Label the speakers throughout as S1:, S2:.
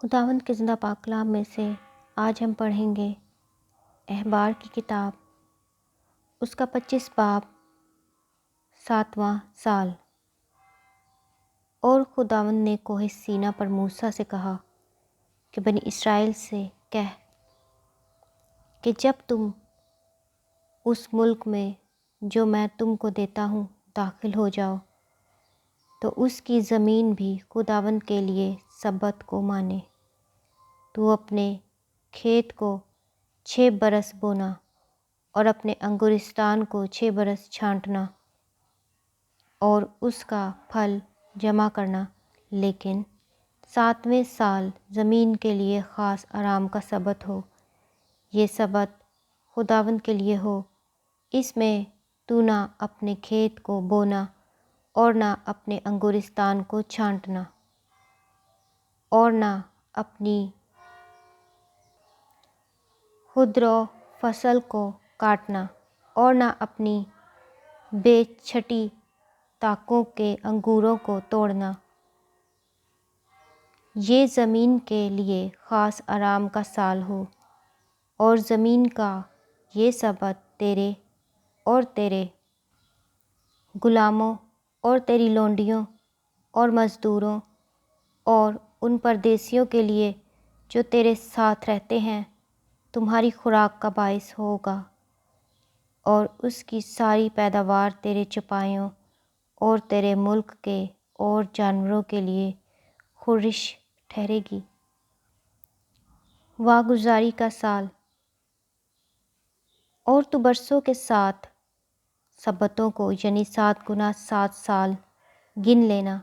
S1: خداوند کے زندہ پاک کلام میں سے آج ہم پڑھیں گے احبار کی کتاب، اس کا 25 باب، 7واں سال۔ اور خداوند نے کوہ سینا پر موسیٰ سے کہا کہ بنی اسرائیل سے کہہ کہ جب تم اس ملک میں جو میں تم کو دیتا ہوں داخل ہو جاؤ تو اس کی زمین بھی خداوند کے لیے سبت کو مانے۔ تو اپنے کھیت کو 6 برس بونا اور اپنے انگورستان کو 6 برس چھانٹنا اور اس کا پھل جمع کرنا، لیکن 7ویں سال زمین کے لیے خاص آرام کا سبت ہو۔ یہ سبت خداوند کے لیے ہو، اس میں تو نہ اپنے کھیت کو بونا اور نہ اپنے انگورستان کو چھانٹنا اور نہ اپنی خودرو فصل کو کاٹنا اور نہ اپنی بے چھٹی طاقوں کے انگوروں کو توڑنا۔ یہ زمین کے لیے خاص آرام کا سال ہو، اور زمین کا یہ سبت تیرے اور تیرے غلاموں اور تیری لونڈیوں اور مزدوروں اور ان پردیسیوں کے لیے جو تیرے ساتھ رہتے ہیں تمہاری خوراک کا باعث ہوگا، اور اس کی ساری پیداوار تیرے چپائیوں اور تیرے ملک کے اور جانوروں کے لیے خورش ٹھہرے گی۔ واگزاری کا سال۔ اور تو برسوں کے 7 سبتوں کو یعنی 7 گنا 7 سال گن لینا۔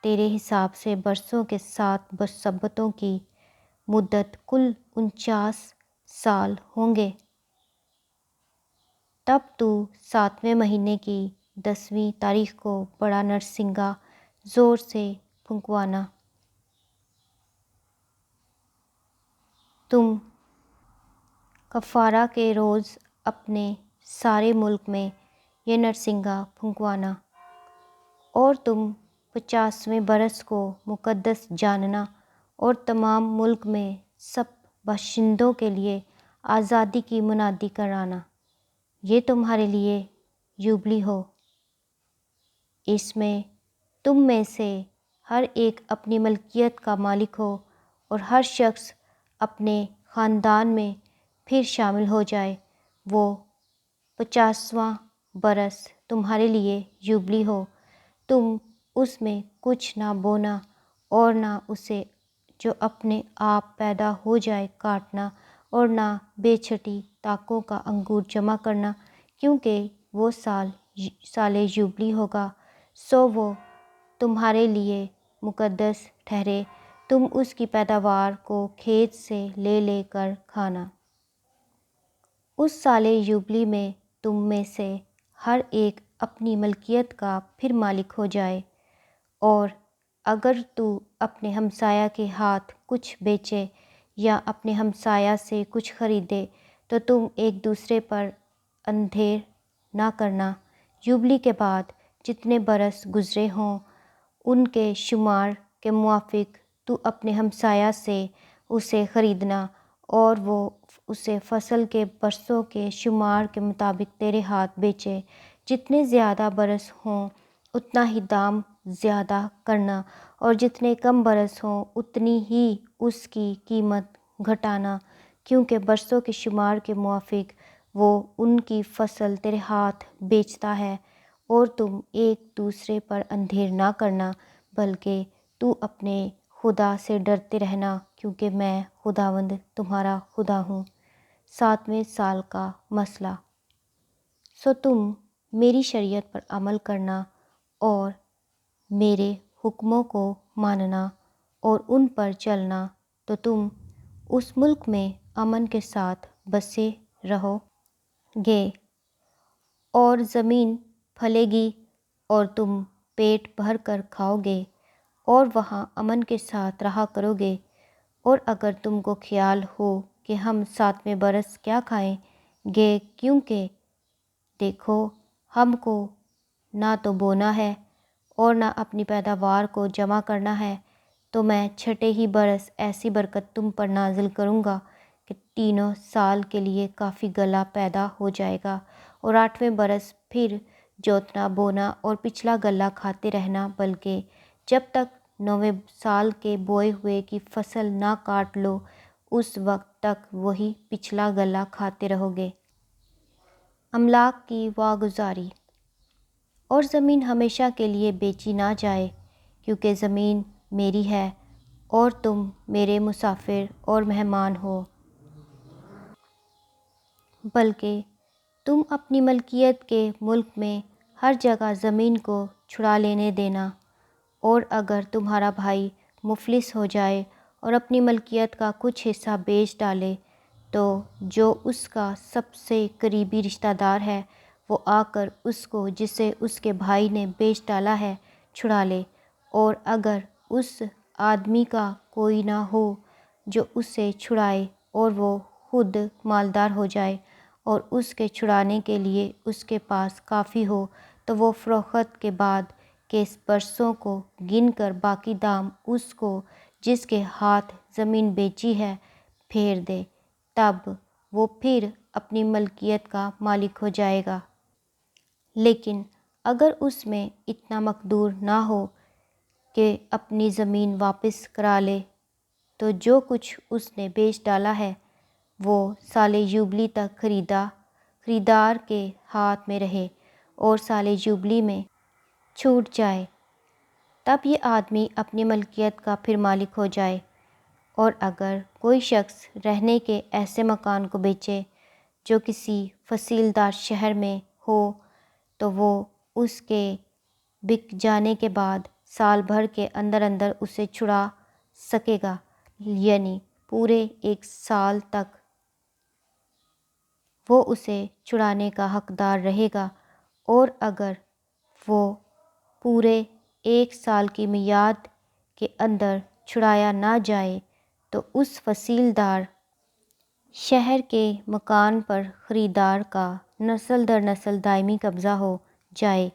S1: تیرے حساب سے برسوں کے 7 سبتوں کی مدت کل 49 سال ہوں گے۔ تب تو 7ویں مہینے کی 10ویں تاریخ کو بڑا نرسنگا زور سے پھونکوانا۔ تم کفارہ کے روز اپنے سارے ملک میں یہ نرسنگا پھونکوانا، اور تم 50ویں برس کو مقدس جاننا اور تمام ملک میں سب باشندوں کے لیے آزادی کی منادی کرانا۔ یہ تمہارے لیے یوبلی ہو۔ اس میں تم میں سے ہر ایک اپنی ملکیت کا مالک ہو، اور ہر شخص اپنے خاندان میں پھر شامل ہو جائے۔ وہ 50واں برس تمہارے لیے یوبلی ہو۔ تم اس میں کچھ نہ بونا اور نہ اسے جو اپنے آپ پیدا ہو جائے کاٹنا، اور نہ بے چھٹی طاقوں کا انگور جمع کرنا، کیونکہ وہ سال یوبلی ہوگا، سو وہ تمہارے لیے مقدس ٹھہرے۔ تم اس کی پیداوار کو کھیت سے لے لے کر کھانا۔ اس سال یوبلی میں تم میں سے ہر ایک اپنی ملکیت کا پھر مالک ہو جائے۔ اور اگر تو اپنے ہمسایہ کے ہاتھ کچھ بیچے یا اپنے ہمسایہ سے کچھ خریدے تو تم ایک دوسرے پر اندھیر نہ کرنا۔ یوبلی کے بعد جتنے برس گزرے ہوں ان کے شمار کے موافق تو اپنے ہمسایہ سے اسے خریدنا، اور وہ اسے فصل کے برسوں کے شمار کے مطابق تیرے ہاتھ بیچے۔ جتنے زیادہ برس ہوں اتنا ہی دام زیادہ کرنا، اور جتنے کم برس ہوں اتنی ہی اس کی قیمت گھٹانا، کیونکہ برسوں کے شمار کے موافق وہ ان کی فصل تیرے ہاتھ بیچتا ہے۔ اور تم ایک دوسرے پر اندھیر نہ کرنا، بلکہ تو اپنے خدا سے ڈرتے رہنا، کیونکہ میں خداوند تمہارا خدا ہوں۔ 7ویں سال کا مسئلہ۔ سو تم میری شریعت پر عمل کرنا اور میرے حکموں کو ماننا اور ان پر چلنا، تو تم اس ملک میں امن کے ساتھ بسے رہو گے، اور زمین پھلے گی اور تم پیٹ بھر کر کھاؤ گے، اور وہاں امن کے ساتھ رہا کرو گے۔ اور اگر تم کو خیال ہو کہ ہم 7ویں برس کیا کھائیں گے، کیونکہ دیکھو ہم کو نہ تو بونا ہے اور نہ اپنی پیداوار کو جمع کرنا ہے، تو میں چھٹے ہی برس ایسی برکت تم پر نازل کروں گا کہ 3 سال کے لیے کافی گلہ پیدا ہو جائے گا، اور 8ویں برس پھر جوتنا بونا اور پچھلا گلہ کھاتے رہنا، بلکہ جب تک 9ویں سال کے بوئے ہوئے کی فصل نہ کاٹ لو اس وقت تک وہی پچھلا گلہ کھاتے رہو گے۔ املاک کی واگزاری۔ اور زمین ہمیشہ کے لیے بیچی نہ جائے، کیونکہ زمین میری ہے اور تم میرے مسافر اور مہمان ہو، بلکہ تم اپنی ملکیت کے ملک میں ہر جگہ زمین کو چھڑا لینے دینا، اور اگر تمہارا بھائی مفلس ہو جائے اور اپنی ملکیت کا کچھ حصہ بیچ ڈالے تو جو اس کا سب سے قریبی رشتہ دار ہے وہ آ کر اس کو جسے اس کے بھائی نے بیچ ڈالا ہے چھڑا لے، اور اگر اس آدمی کا کوئی نہ ہو جو اسے چھڑائے اور وہ خود مالدار ہو جائے اور اس کے چھڑانے کے لیے اس کے پاس کافی ہو، تو وہ فروخت کے بعد کے برسوں کو گن کر باقی دام اس کو جس کے ہاتھ زمین بیچی ہے پھیر دے، تب وہ پھر اپنی ملکیت کا مالک ہو جائے گا۔ لیکن اگر اس میں اتنا مقدور نہ ہو کہ اپنی زمین واپس کرا لے، تو جو کچھ اس نے بیچ ڈالا ہے وہ سال یوبلی تک خریدار کے ہاتھ میں رہے، اور سال یوبلی میں چھوٹ جائے، تب یہ آدمی اپنی ملکیت کا پھر مالک ہو جائے۔ اور اگر کوئی شخص رہنے کے ایسے مکان کو بیچے جو کسی فصیلدار شہر میں ہو، تو وہ اس کے بک جانے کے بعد سال بھر کے اندر اندر اسے چھڑا سکے گا، یعنی پورے 1 سال تک وہ اسے چھڑانے کا حقدار رہے گا، اور اگر وہ پورے 1 سال کی میعاد کے اندر چھڑایا نہ جائے تو اس فصیلدار شہر کے مکان پر خریدار کا نسل در نسل دائمی قبضہ ہو جائے،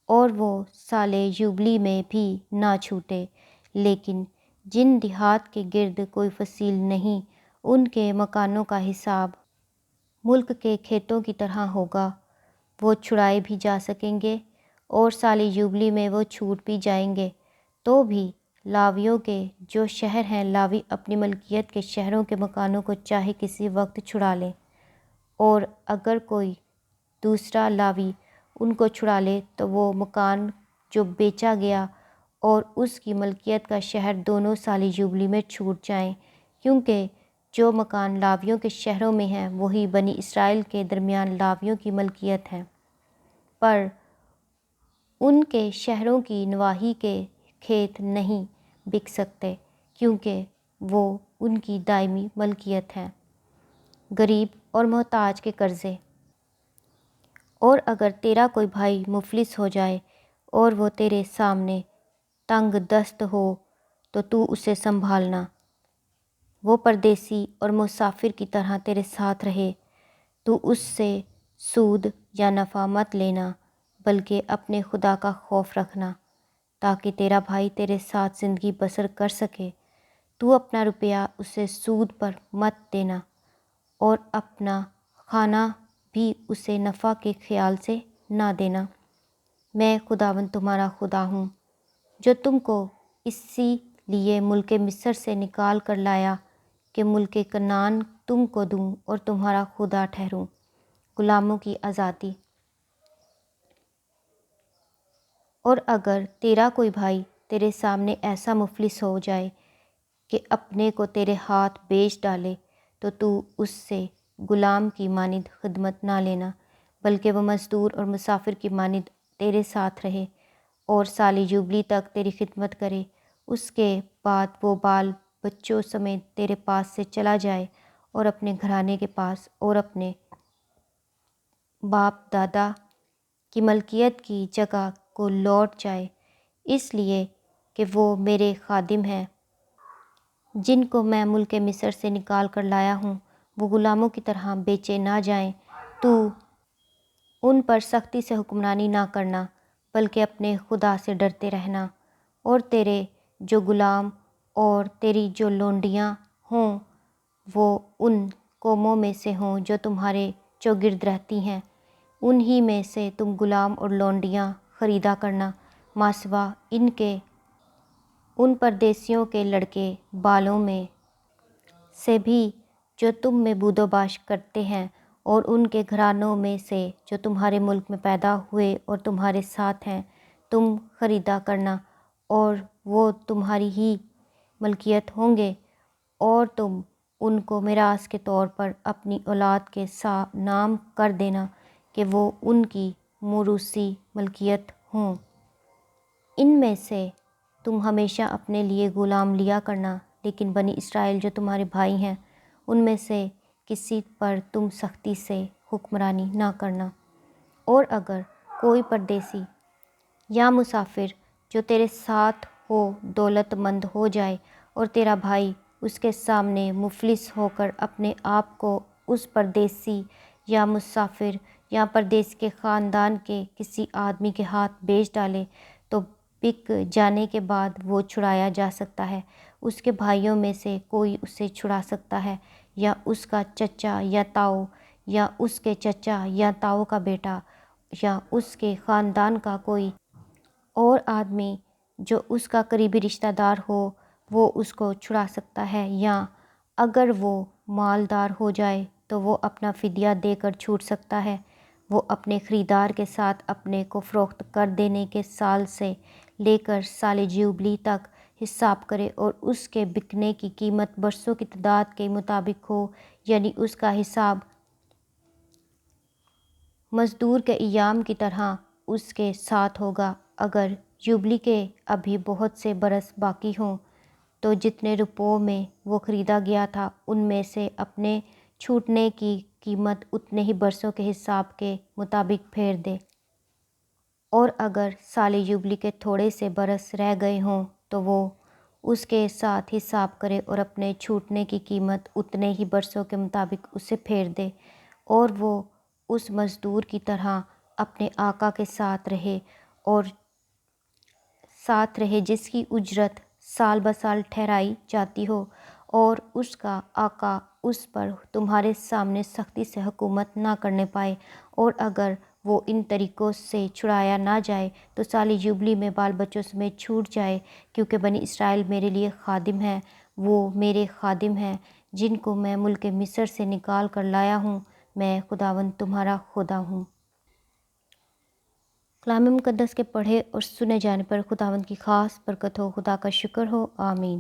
S1: اور وہ سال یوبلی میں بھی نہ چھوٹے۔ لیکن جن دیہات کے گرد کوئی فصیل نہیں، ان کے مکانوں کا حساب ملک کے کھیتوں کی طرح ہوگا، وہ چھڑائے بھی جا سکیں گے اور سال یوبلی میں وہ چھوٹ بھی جائیں گے۔ تو بھی لاویوں کے جو شہر ہیں، لاوی اپنی ملکیت کے شہروں کے مکانوں کو چاہے کسی وقت چھڑا لیں، اور اگر کوئی دوسرا لاوی ان کو چھڑا لے تو وہ مکان جو بیچا گیا اور اس کی ملکیت کا شہر دونوں سال یوبلی میں چھوٹ جائیں، کیونکہ جو مکان لاویوں کے شہروں میں ہیں وہی بنی اسرائیل کے درمیان لاویوں کی ملکیت ہیں، پر ان کے شہروں کی نواحی کے کھیت نہیں بک سکتے کیونکہ وہ ان کی دائمی ملکیت ہیں۔ غریب اور محتاج کے قرضے۔ اور اگر تیرا کوئی بھائی مفلس ہو جائے اور وہ تیرے سامنے تنگ دست ہو تو تو اسے سنبھالنا، وہ پردیسی اور مسافر کی طرح تیرے ساتھ رہے، تو اس سے سود یا نفع مت لینا، بلکہ اپنے خدا کا خوف رکھنا تاکہ تیرا بھائی تیرے ساتھ زندگی بسر کر سکے۔ تو اپنا روپیہ اسے سود پر مت دینا، اور اپنا کھانا بھی اسے نفع کے خیال سے نہ دینا۔ میں خداوند تمہارا خدا ہوں جو تم کو اسی لیے ملک مصر سے نکال کر لایا کہ ملک کنعان تم کو دوں اور تمہارا خدا ٹھہروں۔ غلاموں کی آزادی۔ اور اگر تیرا کوئی بھائی تیرے سامنے ایسا مفلس ہو جائے کہ اپنے کو تیرے ہاتھ بیچ ڈالے، تو اس سے غلام کی مانند خدمت نہ لینا، بلکہ وہ مزدور اور مسافر کی مانند تیرے ساتھ رہے اور سال یوبلی تک تیری خدمت کرے۔ اس کے بعد وہ بال بچوں سمیت تیرے پاس سے چلا جائے اور اپنے گھرانے کے پاس اور اپنے باپ دادا کی ملکیت کی جگہ کو لوٹ جائے، اس لیے کہ وہ میرے خادم ہیں جن کو میں ملک مصر سے نکال کر لایا ہوں، وہ غلاموں کی طرح بیچے نہ جائیں۔ تو ان پر سختی سے حکمرانی نہ کرنا، بلکہ اپنے خدا سے ڈرتے رہنا، اور تیرے جو غلام اور تیری جو لونڈیاں ہوں وہ ان قوموں میں سے ہوں جو تمہارے چوگرد رہتی ہیں، انہی میں سے تم غلام اور لونڈیاں خریدا کرنا، ماسوا ان کے ان پردیسیوں کے لڑکے بالوں میں سے بھی جو تم میں بود و باش کرتے ہیں، اور ان کے گھرانوں میں سے جو تمہارے ملک میں پیدا ہوئے اور تمہارے ساتھ ہیں، تم خریدا کرنا، اور وہ تمہاری ہی ملکیت ہوں گے، اور تم ان کو میراث کے طور پر اپنی اولاد کے نام کر دینا کہ وہ ان کی موروثی ملکیت ہوں۔ ان میں سے تم ہمیشہ اپنے لیے غلام لیا کرنا، لیکن بنی اسرائیل جو تمہارے بھائی ہیں ان میں سے کسی پر تم سختی سے حکمرانی نہ کرنا۔ اور اگر کوئی پردیسی یا مسافر جو تیرے ساتھ ہو دولت مند ہو جائے اور تیرا بھائی اس کے سامنے مفلس ہو کر اپنے آپ کو اس پردیسی یا مسافر یا پردیسی کے خاندان کے کسی آدمی کے ہاتھ بیچ ڈالے تو بک جانے کے بعد وہ چھڑایا جا سکتا ہے۔ اس کے بھائیوں میں سے کوئی اسے چھڑا سکتا ہے، یا اس کا چچا یا تاؤ، یا اس کے چچا یا تاؤ کا بیٹا، یا اس کے خاندان کا کوئی اور آدمی جو اس کا قریبی رشتہ دار ہو، وہ اس کو چھڑا سکتا ہے، یا اگر وہ مالدار ہو جائے تو وہ اپنا فدیہ دے کر چھوٹ سکتا ہے۔ وہ اپنے خریدار کے ساتھ اپنے کو فروخت کر دینے کے سال سے لے کر سال جوبلی تک حساب کرے، اور اس کے بکنے کی قیمت برسوں کی تعداد کے مطابق ہو، یعنی اس کا حساب مزدور کے ایام کی طرح اس کے ساتھ ہوگا۔ اگر جوبلی کے ابھی بہت سے برس باقی ہوں تو جتنے روپوں میں وہ خریدا گیا تھا ان میں سے اپنے چھوٹنے کی قیمت اتنے ہی برسوں کے حساب کے مطابق پھیر دے۔ اور اگر سال جوبلی کے تھوڑے سے برس رہ گئے ہوں تو وہ اس کے ساتھ حساب کرے اور اپنے چھوٹنے کی قیمت اتنے ہی برسوں کے مطابق اسے پھیر دے، اور وہ اس مزدور کی طرح اپنے آقا کے ساتھ رہے جس کی اجرت سال بسال ٹھہرائی جاتی ہو، اور اس کا آقا اس پر تمہارے سامنے سختی سے حکومت نہ کرنے پائے۔ اور اگر وہ ان طریقوں سے چھڑایا نہ جائے تو سال جوبلی میں بال بچوں سمیت چھوٹ جائے، کیونکہ بنی اسرائیل میرے لیے خادم ہیں، وہ میرے خادم ہیں جن کو میں ملک مصر سے نکال کر لایا ہوں، میں خداوند تمہارا خدا ہوں۔ کلام مقدس کے پڑھے اور سنے جانے پر خداوند کی خاص برکت ہو۔ خدا کا شکر ہو، آمین۔